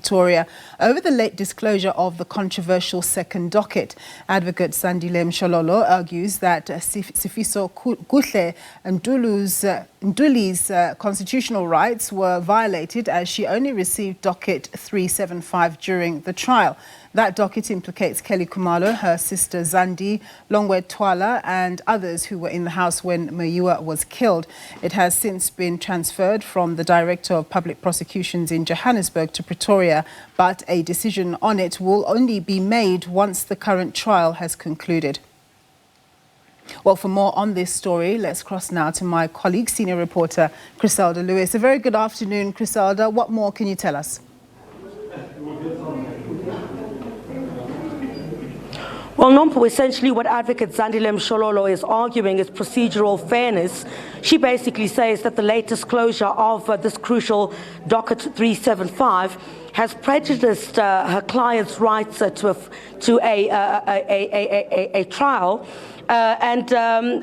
Pretoria over the late disclosure of the controversial second docket. Advocate Sandile Mshololo argues that Sifiso Kuhle Nduli's constitutional rights were violated as she only received docket 375 during the trial. That docket implicates Kelly Khumalo, her sister Zandi, Longwe Twala and others who were in the house when Meyiwa was killed. It has since been transferred from the Director of Public Prosecutions in Johannesburg to Pretoria, but a decision on it will only be made once the current trial has concluded. Well, for more on this story, let's cross now to my colleague, senior reporter Chriselda Lewis. A very good afternoon, Chriselda. What more can you tell us? Well, Nompo, essentially what Advocate Sandile Mshololo is arguing is procedural fairness. She basically says that the late disclosure of this crucial docket 375 has prejudiced her client's rights to a trial.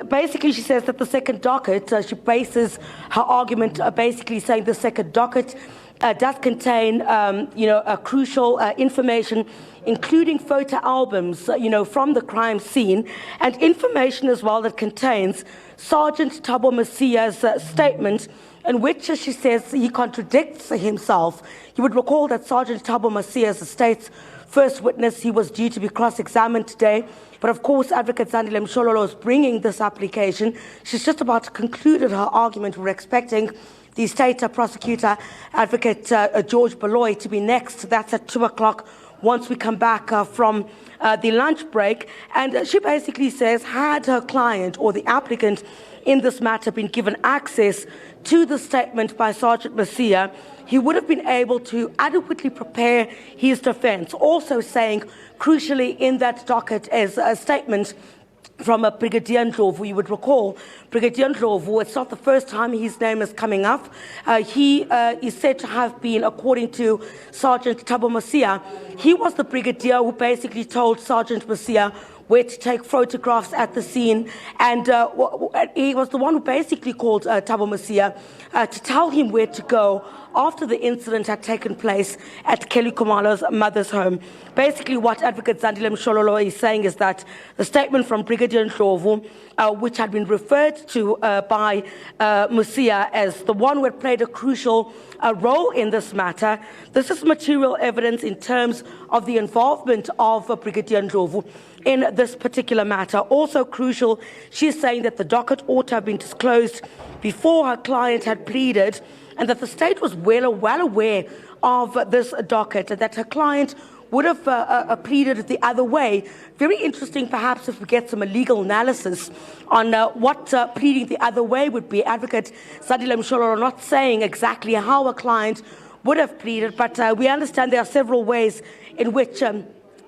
Basically she says that the second docket, she bases her argument basically saying the second docket does contain, crucial information, including photo albums, from the crime scene, and information as well that contains Sergeant Thabo Masia's statement, in which she says he contradicts himself. You would recall that Sergeant Thabo Masia is the state's first witness. He was due to be cross-examined today. But of course, Advocate Sandile Mshololo is bringing this application. She's just about to conclude her argument. We're expecting the state prosecutor, Advocate George Beloy, to be next. That's at 2 o'clock once we come back from the lunch break. And she basically says, had her client or the applicant in this matter been given access to the statement by Sergeant Masia, he would have been able to adequately prepare his defense. Also saying, crucially in that docket is a statement from a Brigadier Ndlovu. You would recall Brigadier Ndlovu, it's not the first time his name is coming up. He is said to have been, according to Sergeant Thabo Masia, he was the brigadier who basically told Sergeant Masia where to take photographs at the scene, and he was the one who basically called Thabo Masia to tell him where to go after the incident had taken place at Kelly Khumalo's mother's home. Basically, what Advocate Sandile Mshololo is saying is that the statement from Brigadier Ndlovu, which had been referred to by Masia as the one who had played a crucial role in this matter, this is material evidence in terms of the involvement of Brigadier Ndlovu in this particular matter. Also crucial, she's saying that the docket ought to have been disclosed before her client had pleaded, and that the state was well aware of this docket, and that her client would have pleaded it the other way. Very interesting, perhaps, if we get some legal analysis on what pleading the other way would be. Advocate Sandile Mshololo not saying exactly how a client would have pleaded, but we understand there are several ways in which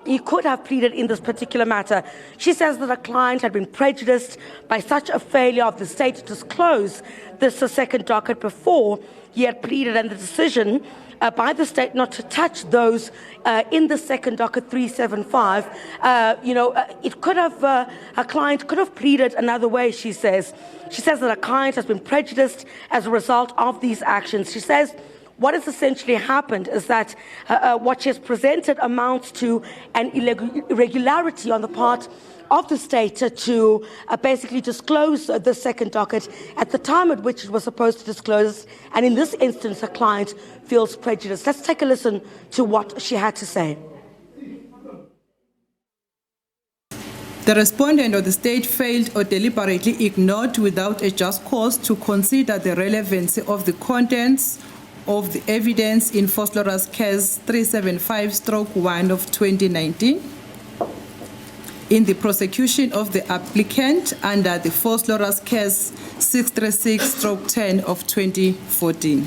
he could have pleaded in this particular matter. She says that a client had been prejudiced by such a failure of the state to disclose this second docket before he had pleaded, and the decision by the state not to touch those in the second docket 375, it could have, a client could have pleaded another way, she says. She says that a client has been prejudiced as a result of these actions. She says what has essentially happened is that what she has presented amounts to an irregularity on the part of the state to basically disclose the second docket at the time at which it was supposed to disclose, and in this instance, her client feels prejudiced. Let's take a listen to what she had to say. The respondent or the state failed or deliberately ignored without a just cause to consider the relevancy of the contents of the evidence in Foslora's case 375/1 of 2019 in the prosecution of the applicant under the Foslora's case 636/10 of 2014.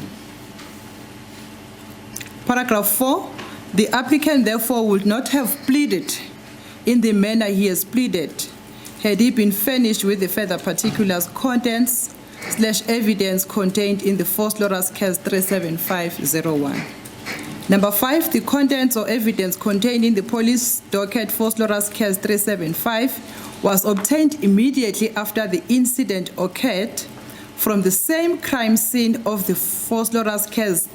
Paragraph 4, the applicant therefore would not have pleaded in the manner he has pleaded had he been furnished with the further particulars, contents / evidence contained in the Foslora's case 375/01. Number 5, the contents or evidence contained in the police docket Foslora's case 375 was obtained immediately after the incident occurred from the same crime scene of the Foslora's case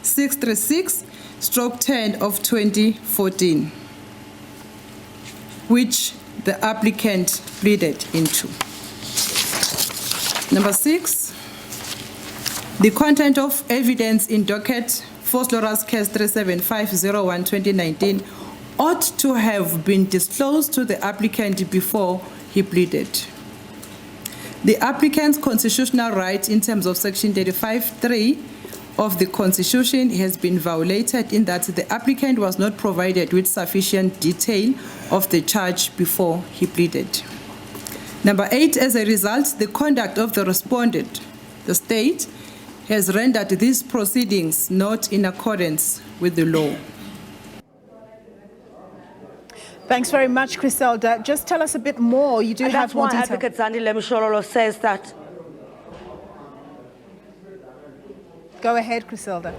636 10 of 2014, which the applicant pleaded into. Number 6, the content of evidence in docket 4 Slaughterhouse Case 37501-2019 ought to have been disclosed to the applicant before he pleaded. The applicant's constitutional right in terms of Section 35(3) of the Constitution has been violated in that the applicant was not provided with sufficient detail of the charge before he pleaded. Number 8, as a result, the conduct of the respondent, the state, has rendered these proceedings not in accordance with the law. Thanks very much, Chriselda. Just tell us a bit more. You do have more detail. That's why Advocate Zandile Mshololo says that. Go ahead, Chriselda.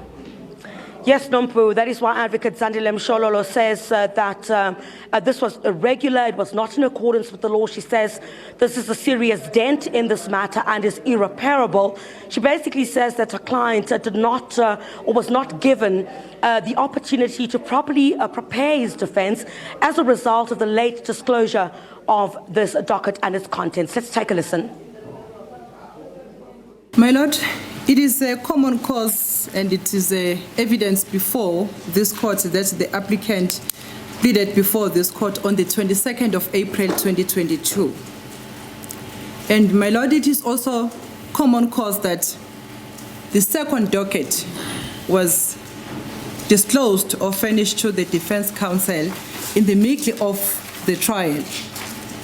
Yes, Nompu, that is why Advocate Zandile Mshololo says that this was irregular, it was not in accordance with the law. She says this is a serious dent in this matter and is irreparable. She basically says that her client did not or was not given the opportunity to properly prepare his defense as a result of the late disclosure of this docket and its contents. Let's take a listen. My Lord, it is a common cause and it is evidence before this court that the applicant pleaded before this court on the 22nd of April 2022. And my Lord, it is also common cause that the second docket was disclosed or furnished to the defense counsel in the middle of the trial.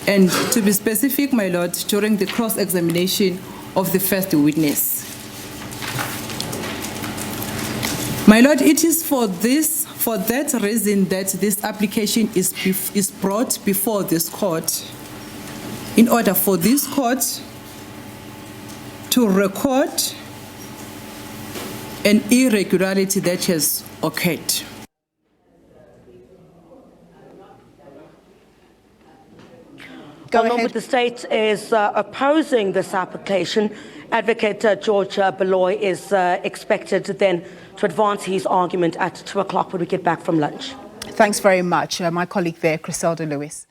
And to be specific, my Lord, during the cross-examination of the first witness. My Lord, it is for that reason that this application is brought before this court, in order for this court to record an irregularity that has occurred. Go ahead. The state is opposing this application. Advocate George Beloy is expected then to advance his argument at 2 o'clock when we get back from lunch. Thanks very much. My colleague there, Chriselda Lewis.